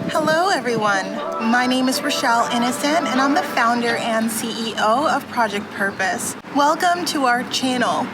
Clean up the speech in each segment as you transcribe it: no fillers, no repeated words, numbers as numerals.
Hello everyone, my name is Rochelle Innocent and I'm the founder and CEO of Project Purpose. Welcome to our channel.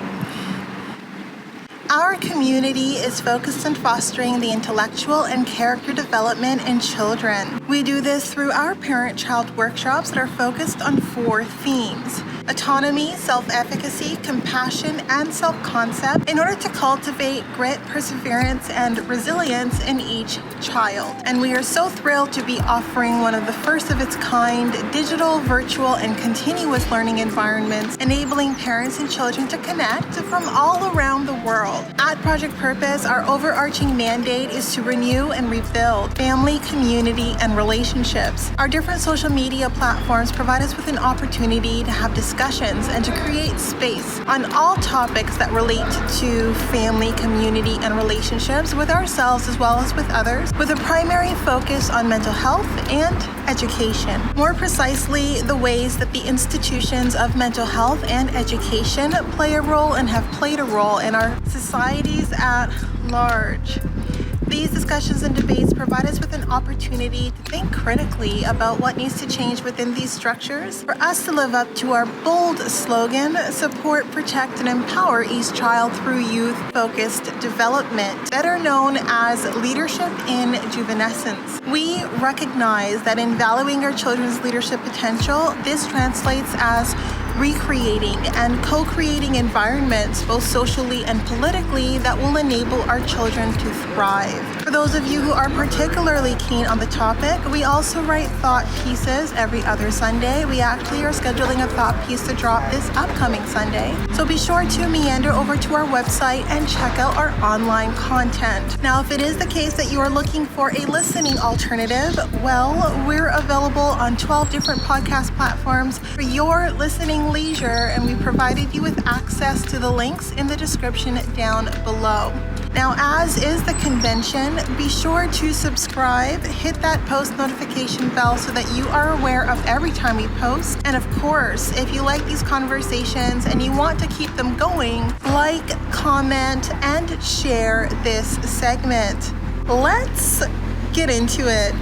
Our community is focused on fostering the intellectual and character development in children. We do this through our parent-child workshops that are focused on 4 themes: autonomy, self-efficacy, compassion, and self-concept in order to cultivate grit, perseverance, and resilience in each child. And we are so thrilled to be offering one of the first of its kind digital, virtual, and continuous learning environments, enabling parents and children to connect from all around the world. At Project Purpose, our overarching mandate is to renew and rebuild family, community, and relationships. Our different social media platforms provide us with an opportunity to have discussions and to create space on all topics that relate to family, community, and relationships with ourselves as well as with others, with a primary focus on mental health and education. More precisely, the ways that the institutions of mental health and education play a role and have played a role in our societies at large. These discussions and debates provide us with an opportunity to think critically about what needs to change within these structures for us to live up to our bold slogan, support, protect, and empower each child through youth-focused development, better known as leadership in juvenescence. We recognize that in valuing our children's leadership potential, this translates as recreating and co-creating environments, both socially and politically, that will enable our children to thrive. For those of you who are particularly keen on the topic, we also write thought pieces every other Sunday. We actually are scheduling a thought piece to drop this upcoming Sunday. So be sure to meander over to our website and check out our online content. Now, if it is the case that you are looking for a listening alternative, well, we're available on 12 different podcast platforms for your listening leisure, and we provided you with access to the links in the description down below. Now, as is the convention, be sure to subscribe, hit that post notification bell so that you are aware of every time we post. And of course, if you like these conversations and you want to keep them going, like, comment, and share this segment. Let's get into it.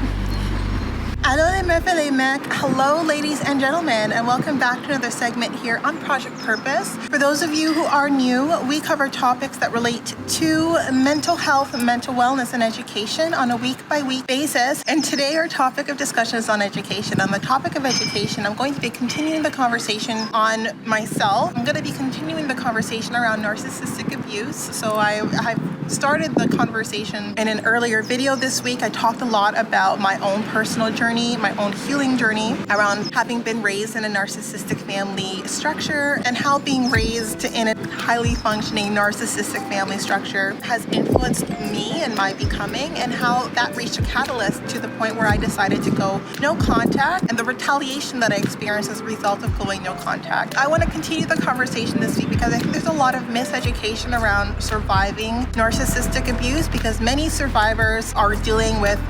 Hello, ladies and gentlemen, and welcome back to another segment here on Project Purpose. For those of you who are new, we cover topics that relate to mental health, mental wellness, and education on a week-by-week basis. And today our topic of discussion is on education. On the topic of education, I'm going to be continuing the conversation on myself. I'm going to be continuing the conversation around narcissistic abuse. So I've started the conversation in an earlier video this week. I talked a lot about my own personal journey, my own healing journey around having been raised in a narcissistic family structure and how being raised in a highly functioning narcissistic family structure has influenced me and my becoming, and how that reached a catalyst to the point where I decided to go no contact and the retaliation that I experienced as a result of going no contact. I want to continue the conversation this week because I think there's a lot of miseducation around surviving narcissistic abuse, because many survivors are dealing with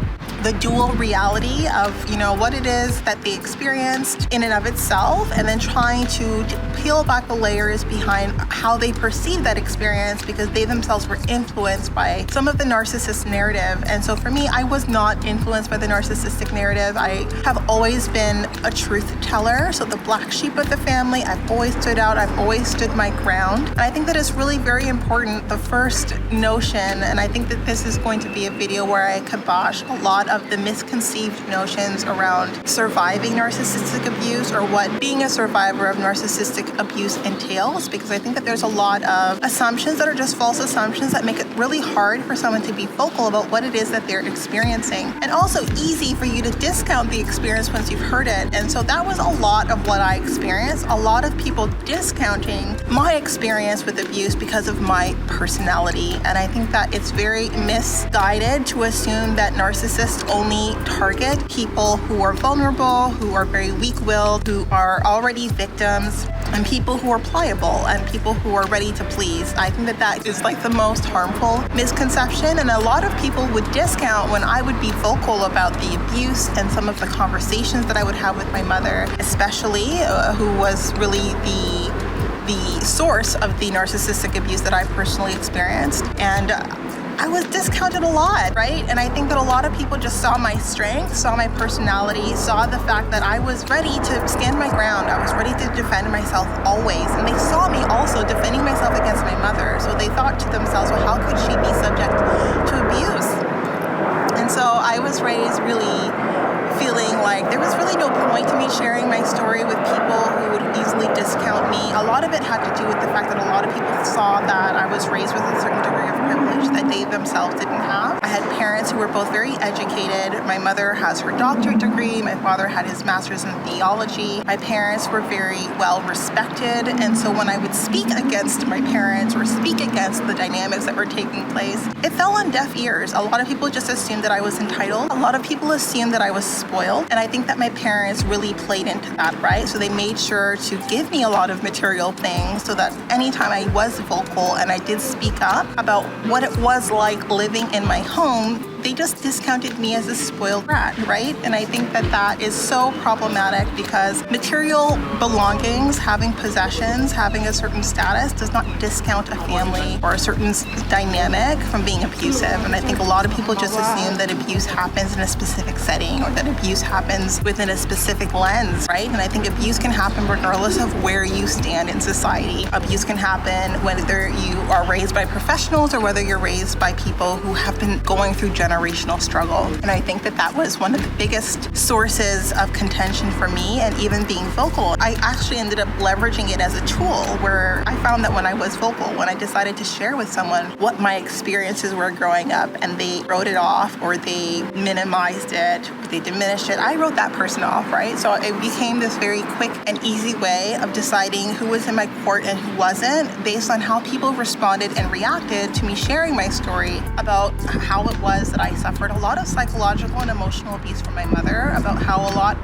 the dual reality of, what it is that they experienced in and of itself, and then trying to peel back the layers behind how they perceive that experience because they themselves were influenced by some of the narcissist narrative. And so for me, I was not influenced by the narcissistic narrative. I have always been a truth teller, so the black sheep of the family. I've always stood out. I've always stood my ground. And I think that it's really very important, the first notion, and I think that this is going to be a video where I kibosh a lot of the misconceived notions around surviving narcissistic abuse, or what being a survivor of narcissistic abuse entails, because I think that there's a lot of assumptions that are just false assumptions that make it really hard for someone to be vocal about what it is that they're experiencing, and also easy for you to discount the experience once you've heard it. And so that was a lot of what I experienced, a lot of people discounting my experience with abuse because of my personality. And I think that it's very misguided to assume that narcissists only target people who are vulnerable, who are very weak-willed, who are already victims, and people who are pliable, and people who are ready to please. I think that that is like the most harmful misconception, and a lot of people would discount when I would be vocal about the abuse and some of the conversations that I would have with my mother, especially, who was really the source of the narcissistic abuse that I personally experienced. And I was discounted a lot, right? And I think that a lot of people just saw my strength, saw my personality, saw the fact that I was ready to stand my ground. I was ready to defend myself always. And they saw me also defending myself against my mother. So they thought to themselves, well, how could she be subject to abuse? And so I was raised really feeling like there was really no point to me sharing my story with people who would easily discount me. A lot of it had to do with the fact that a lot of people saw that I was raised with a certain degree of privilege that they themselves didn't have. I had parents who were both very educated. My mother has her doctorate degree. My father had his master's in theology. My parents were very well respected. And so when I would speak against my parents or speak against the dynamics that were taking place, it fell on deaf ears. A lot of people just assumed that I was entitled. A lot of people assumed that I was spoiled. And I think that my parents really played into that, right? So they made sure to give me a lot of material things so that anytime I was vocal and I did speak up about what it was like living in my home, they just discounted me as a spoiled brat, right? And I think that that is so problematic because material belongings, having possessions, having a certain status does not discount a family or a certain dynamic from being abusive. And I think a lot of people just assume that abuse happens in a specific setting or that abuse happens within a specific lens, right? And I think abuse can happen regardless of where you stand in society. Abuse can happen whether you are raised by professionals or whether you're raised by people who have been going through generational struggle. And I think that that was one of the biggest sources of contention for me, and even being vocal. I actually ended up leveraging it as a tool where I found that when I was vocal, when I decided to share with someone what my experiences were growing up and they wrote it off or they minimized it, or they diminished it, I wrote that person off, right? So it became this very quick and easy way of deciding who was in my court and who wasn't based on how people responded and reacted to me sharing my story about how it was that I suffered a lot of psychological and emotional abuse from my mother, about how a lot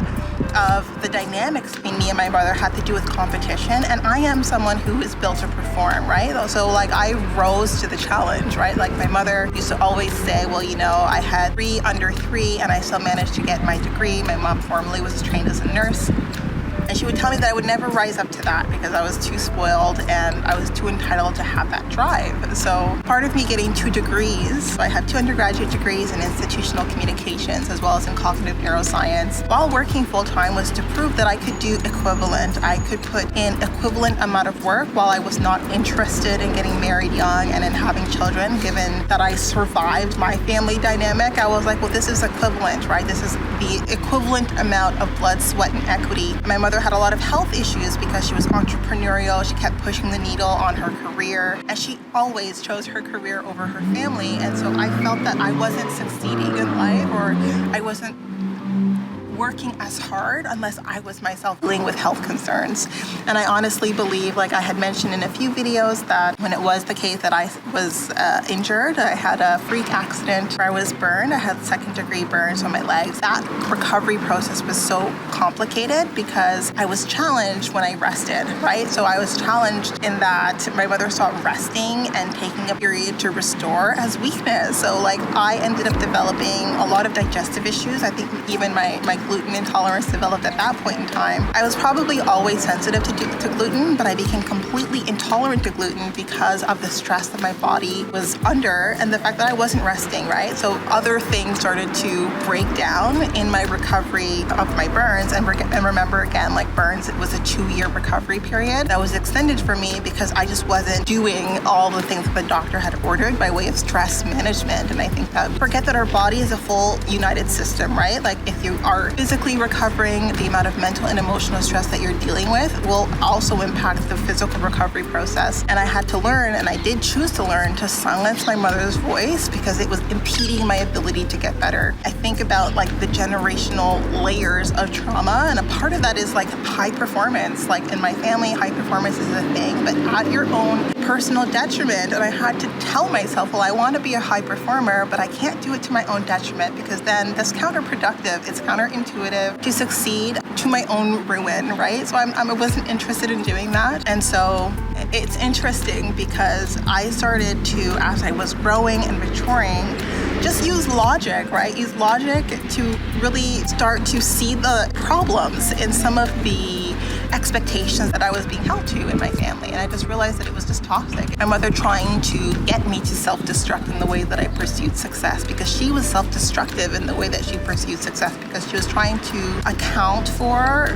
of the dynamics between me and my brother had to do with competition. And I am someone who is built to perform, right? So like I rose to the challenge, right? Like my mother used to always say, well, you know, I had 3 under 3 and I still managed to get my degree. My mom formerly was trained as a nurse. And she would tell me that I would never rise up to that because I was too spoiled and I was too entitled to have that drive. So part of me getting 2 degrees, I have 2 undergraduate degrees in institutional communications as well as in cognitive neuroscience, while working full-time was to prove that I could do equivalent. I could put in equivalent amount of work while I was not interested in getting married young and in having children. Given that I survived my family dynamic, I was like, well, this is equivalent, right? This is the equivalent amount of blood, sweat, and equity. My mother had a lot of health issues because she was entrepreneurial. She kept pushing the needle on her career, and she always chose her career over her family. And so I felt that I wasn't succeeding in life, or I wasn't working as hard unless I was myself dealing with health concerns. And I honestly believe, like I had mentioned in a few videos, that when it was the case that I was injured, I had a freak accident where I was burned. I had 2nd-degree burns on my legs. That recovery process was so complicated because I was challenged when I rested, right? So I was challenged in that my mother saw resting and taking a period to restore as weakness. So like I ended up developing a lot of digestive issues. I think even my gluten intolerance developed at that point in time. I was probably always sensitive to gluten, but I became completely intolerant to gluten because of the stress that my body was under and the fact that I wasn't resting, right? So other things started to break down in my recovery of my burns. And remember again, like burns, it was a 2-year recovery period that was extended for me because I just wasn't doing all the things that the doctor had ordered by way of stress management. And I think that forget that our body is a full united system, right? Like if you are physically recovering, the amount of mental and emotional stress that you're dealing with will also impact the physical recovery process. And I had to learn, and I did choose to learn, to silence my mother's voice because it was impeding my ability to get better. I think about like the generational layers of trauma, and a part of that is like high performance. Like in my family, high performance is a thing, but at your own personal detriment. And I had to tell myself, well, I want to be a high performer, but I can't do it to my own detriment because then that's counterproductive. It's counterintuitive to succeed to my own ruin, right? So I wasn't interested in doing that. And so it's interesting because I started to, as I was growing and maturing, just use logic, right? Use logic to really start to see the problems in some of the expectations that I was being held to in my family. And I just realized that it was just toxic. My mother trying to get me to self-destruct in the way that I pursued success, because she was self-destructive in the way that she pursued success, because she was trying to account for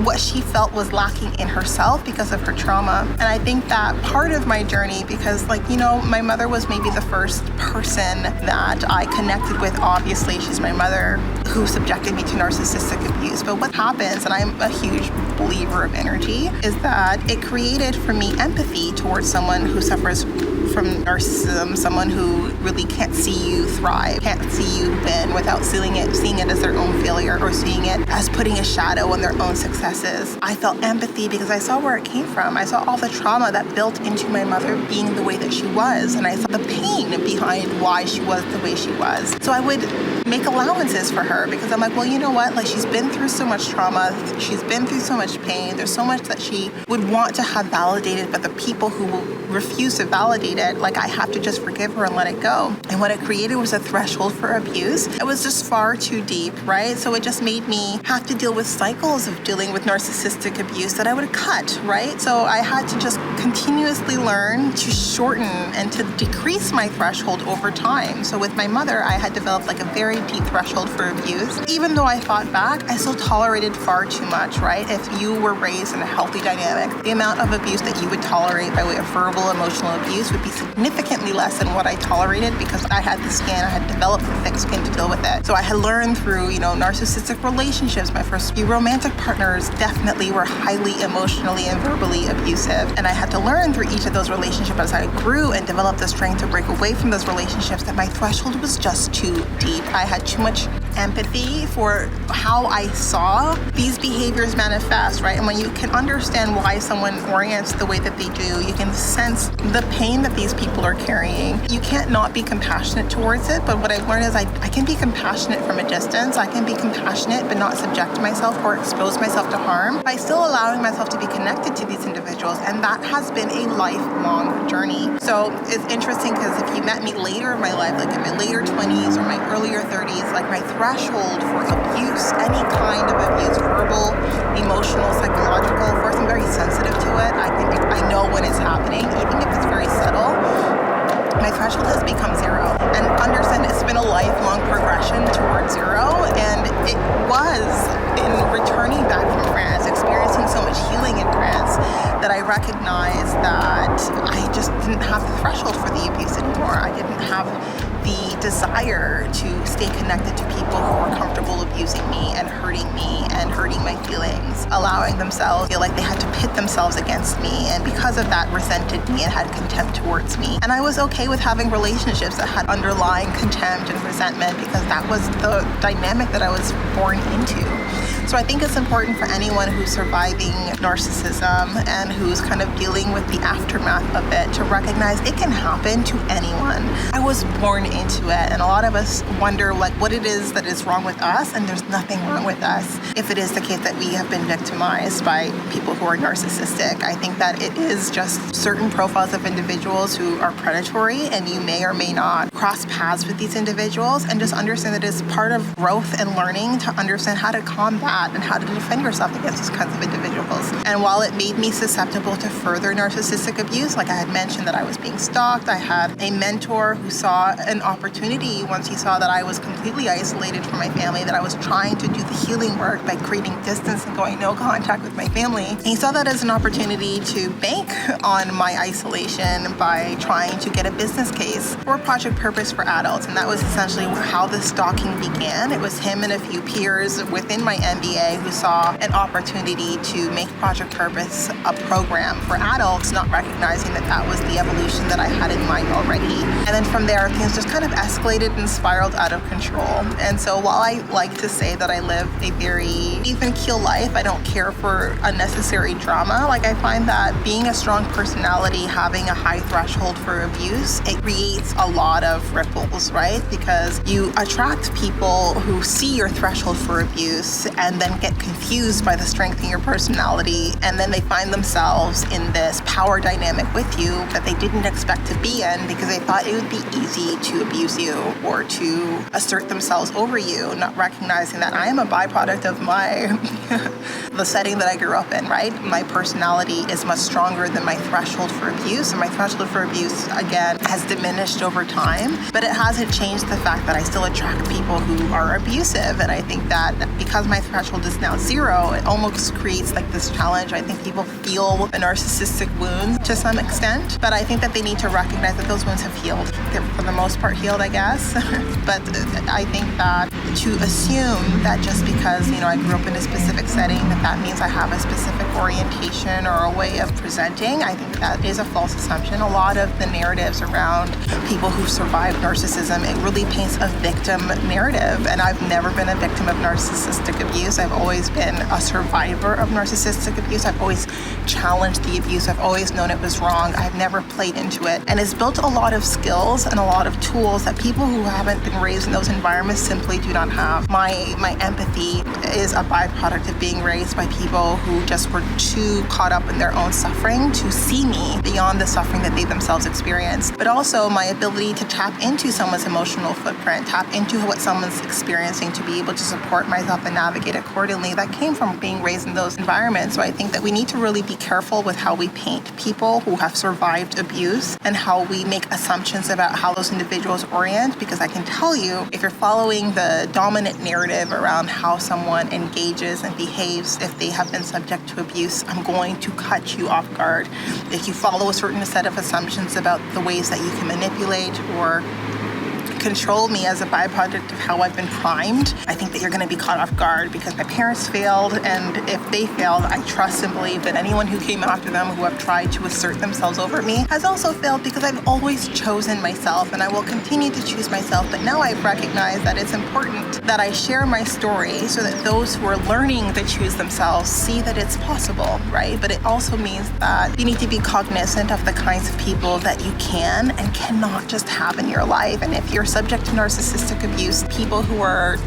what she felt was lacking in herself because of her trauma. And I think that part of my journey, because my mother was maybe the first person that I connected with. Obviously, she's my mother, who subjected me to narcissistic abuse. But what happens, and I'm a huge believer of energy, is that it created for me empathy towards someone who suffers from narcissism, someone who really can't see you thrive, can't see you win without seeing it as their own failure, or seeing it as putting a shadow on their own successes. I felt empathy because I saw where it came from. I saw all the trauma that built into my mother being the way that she was, and I saw the pain behind why she was the way she was. So I would make allowances for her, because I'm like, well, you know what? She's been through so much trauma. She's been through so much pain. There's so much that she would want to have validated, but the people who will refuse to validate it, I have to just forgive her and let it go. And what it created was a threshold for abuse. It was just far too deep, right? So it just made me have to deal with cycles of dealing with narcissistic abuse that I would cut, right? So I had to just continuously learn to shorten and to decrease my threshold over time. So with my mother, I had developed a very deep threshold for abuse. Even though I fought back, I still tolerated far too much, right? If you were raised in a healthy dynamic, the amount of abuse that you would tolerate by way of verbal, emotional abuse would be significantly less than what I tolerated, because I had the skin, I had developed the thick skin to deal with it. So I had learned through, narcissistic relationships. My first few romantic partners definitely were highly emotionally and verbally abusive. And I had to learn through each of those relationships as I grew and developed the strength to break away from those relationships that my threshold was just too deep. I had too much empathy for how I saw these behaviors manifest, right? And when you can understand why someone orients the way that they do, you can sense the pain that these people are carrying. You can't not be compassionate towards it, but what I've learned is I can be compassionate from a distance. I can be compassionate but not subject myself or expose myself to harm by still allowing myself to be connected to these individuals, and that has been a lifelong journey. So it's interesting, because if you met me later in my life, in my later 20s or my earlier 30s, my threshold for abuse, any kind of abuse, verbal, emotional, psychological, first I'm very sensitive to it. I know when it's happening, even if it's very subtle. My threshold has become zero. And understand it's been a lifelong progression towards zero. And it was in returning back from France, experiencing so much healing in France, that I recognized that I just didn't have the threshold for the abuse anymore. I didn't have the desire to stay connected to people who were comfortable abusing me and hurting my feelings, allowing themselves to feel like they had to pit themselves against me, and because of that resented me and had contempt towards me. And I was okay with having relationships that had underlying contempt and resentment, because that was the dynamic that I was born into. So I think it's important for anyone who's surviving narcissism and who's kind of dealing with the aftermath of it to recognize it can happen to anyone. I was born into it, and a lot of us wonder what it is that is wrong with us, and there's nothing wrong with us if it is the case that we have been victimized by people who are narcissistic. I think that it is just certain profiles of individuals who are predatory, and you may or may not cross paths with these individuals, and just understand that it's part of growth and learning to understand how to combat and how to defend yourself against these kinds of individuals. And while it made me susceptible to further narcissistic abuse, like I had mentioned that I was being stalked, I had a mentor who saw an opportunity once he saw that I was completely isolated from my family, that I was trying to do the healing work by creating distance and going no contact with my family. And he saw that as an opportunity to bank on my isolation by trying to get a business case for Project Purpose for adults. And that was essentially how the stalking began. It was him and a few peers within my MBA who saw an opportunity to make Project Purpose a program for adults, not recognizing that that was the evolution that I had in mind already. And then from there, things just kind of escalated and spiraled out of control. And so while I like to say that I live a very even keel life, I don't care for unnecessary drama. I find that being a strong personality, having a high threshold for abuse, it creates a lot of ripples, right? Because you attract people who see your threshold for abuse, and and then get confused by the strength in your personality, and then they find themselves in this power dynamic with you that they didn't expect to be in because they thought it would be easy to abuse you or to assert themselves over you, not recognizing that I am a byproduct of the setting that I grew up in, right? My personality is much stronger than my threshold for abuse, and my threshold for abuse, again, has diminished over time, but it hasn't changed the fact that I still attract people who are abusive. And I think that because my threshold is now 0, it almost creates like this challenge. I think people feel the narcissistic wounds to some extent, but I think that they need to recognize that those wounds have healed. They're for the most part healed, I guess. But I think that to assume that just because, I grew up in a specific setting, that means I have a specific orientation or a way of presenting, I think that is a false assumption. A lot of the narratives around people who've survived narcissism, it really paints a victim narrative. And I've never been a victim of narcissistic abuse. I've always been a survivor of narcissistic abuse. I've always challenged the abuse. I've always known it was wrong. I've never played into it. And it's built a lot of skills and a lot of tools that people who haven't been raised in those environments simply do not have. My empathy is a byproduct of being raised by people who just were too caught up in their own suffering to see me beyond the suffering that they themselves experienced. But also my ability to tap into someone's emotional footprint, tap into what someone's experiencing to be able to support myself and navigate accordingly. That came from being raised in those environments. So I think that we need to really be careful with how we paint people who have survived abuse and how we make assumptions about how those individuals orient, because I can tell you, if you're following the dominant narrative around how someone engages and behaves if they have been subject to abuse, I'm going to cut you off guard. If you follow a certain set of assumptions about the ways that you can manipulate or control me as a byproduct of how I've been primed, I think that you're going to be caught off guard, because my parents failed, and if they failed, I trust and believe that anyone who came after them who have tried to assert themselves over me has also failed, because I've always chosen myself and I will continue to choose myself. But now I've recognized that it's important that I share my story so that those who are learning to choose themselves see that it's possible, right? But it also means that you need to be cognizant of the kinds of people that you can and cannot just have in your life. And if you're subject to narcissistic abuse, people who are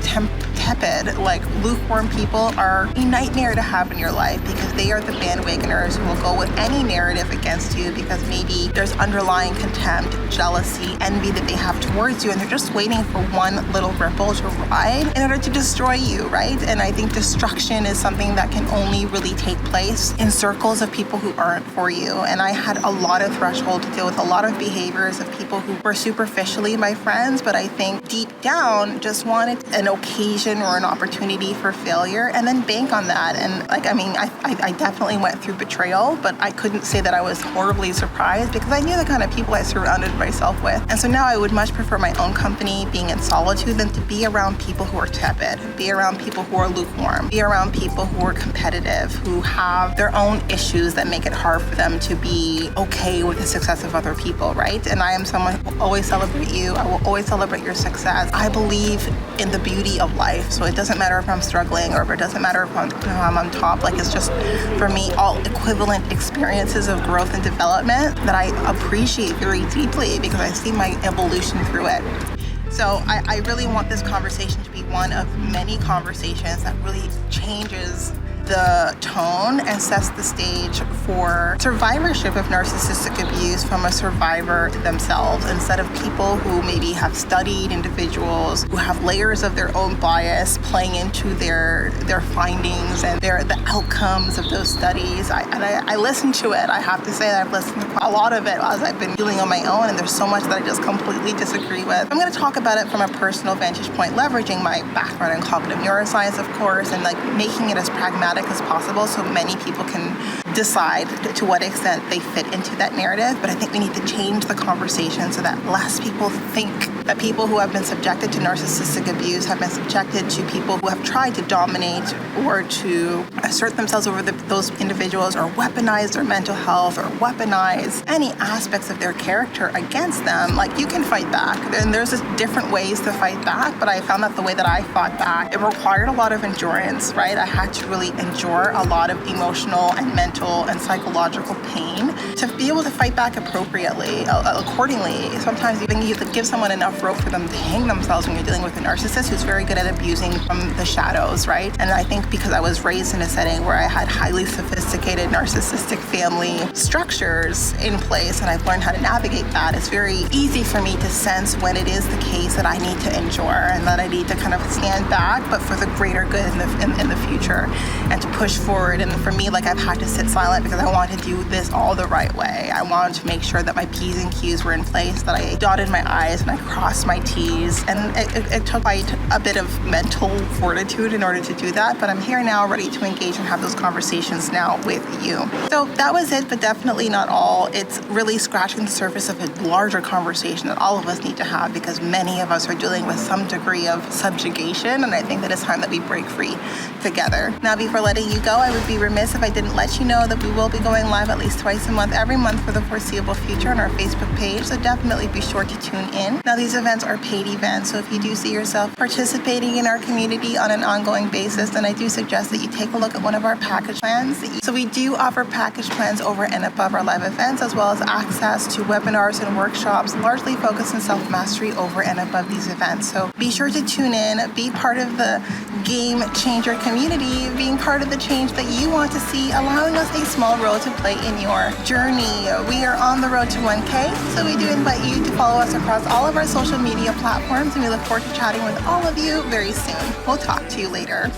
tepid, like lukewarm people, are a nightmare to have in your life, because they are the bandwagoners who will go with any narrative against you because maybe there's underlying contempt, jealousy, envy that they have towards you, and they're just waiting for one little ripple to ride in order to destroy you, right? And I think destruction is something that can only really take place in circles of people who aren't for you. And I had a lot of threshold to deal with a lot of behaviors of people who were superficially my friends, but I think deep down just wanted an occasion or an opportunity for failure and then bank on that. And I definitely went through betrayal, but I couldn't say that I was horribly surprised because I knew the kind of people I surrounded myself with. And so now I would much prefer my own company, being in solitude, than to be around people who are tepid, be around people who are lukewarm, be around people who are competitive, who have their own issues that make it hard for them to be okay with the success of other people, right? And I am someone who will always celebrate you. I will always celebrate your success. I believe in the beauty of life. So it doesn't matter if I'm struggling or if it doesn't matter if I'm on top. Like, it's just, for me, all equivalent experiences of growth and development that I appreciate very deeply because I see my evolution through it. So I really want this conversation to be one of many conversations that really changes the tone and sets the stage for survivorship of narcissistic abuse from a survivor themselves, instead of people who maybe have studied individuals who have layers of their own bias playing into their findings and the outcomes of those studies. I listen to it. I have to say that I've listened to a lot of it as I've been dealing on my own, and there's so much that I just completely disagree with. I'm going to talk about it from a personal vantage point, leveraging my background in cognitive neuroscience, of course, and making it as pragmatic as possible so many people can decide to what extent they fit into that narrative. But I think we need to change the conversation so that less people think that people who have been subjected to narcissistic abuse have been subjected to people who have tried to dominate or to assert themselves over those individuals, or weaponize their mental health, or weaponize any aspects of their character against them. Like, you can fight back, and there's different ways to fight back, but I found that the way that I fought back, it required a lot of endurance, right? I had to really endure a lot of emotional and mental and psychological pain to be able to fight back appropriately, accordingly. Sometimes even you have to give someone enough enough rope for them to hang themselves when you're dealing with a narcissist who's very good at abusing from the shadows, right? And I think because I was raised in a setting where I had highly sophisticated narcissistic family structures in place, and I've learned how to navigate that, it's very easy for me to sense when it is the case that I need to endure and that I need to kind of stand back, but for the greater good in the future, and to push forward. And for me, like, I've had to sit silent because I want to do this all the right way. I wanted to make sure that my P's and Q's were in place, that I dotted my I's and I crossed my T's. And it took quite a bit of mental fortitude in order to do that, but I'm here now ready to engage and have those conversations now with you. So that was it, but definitely not all. It's really scratching the surface of a larger conversation that all of us need to have, because many of us are dealing with some degree of subjugation, and I think that it's time that we break free together. Now, before letting you go, I would be remiss if I didn't let you know that we will be going live at least twice a month, every month for the foreseeable future on our Facebook page, so definitely be sure to tune in. Now, these events are paid events, so if you do see yourself participating in our community on an ongoing basis, then I do suggest that you take a look at one of our package plans. So we do offer package plans over and above our live events, as well as access to webinars and workshops largely focused on self-mastery over and above these events. So be sure to tune in, be part of the game changer community, being part of the change that you want to see, allowing us a small role to play in your journey. We are on the road to 1K, so we do invite you to follow us across all of our social media platforms, and we look forward to chatting with all of you very soon. We'll talk to you later.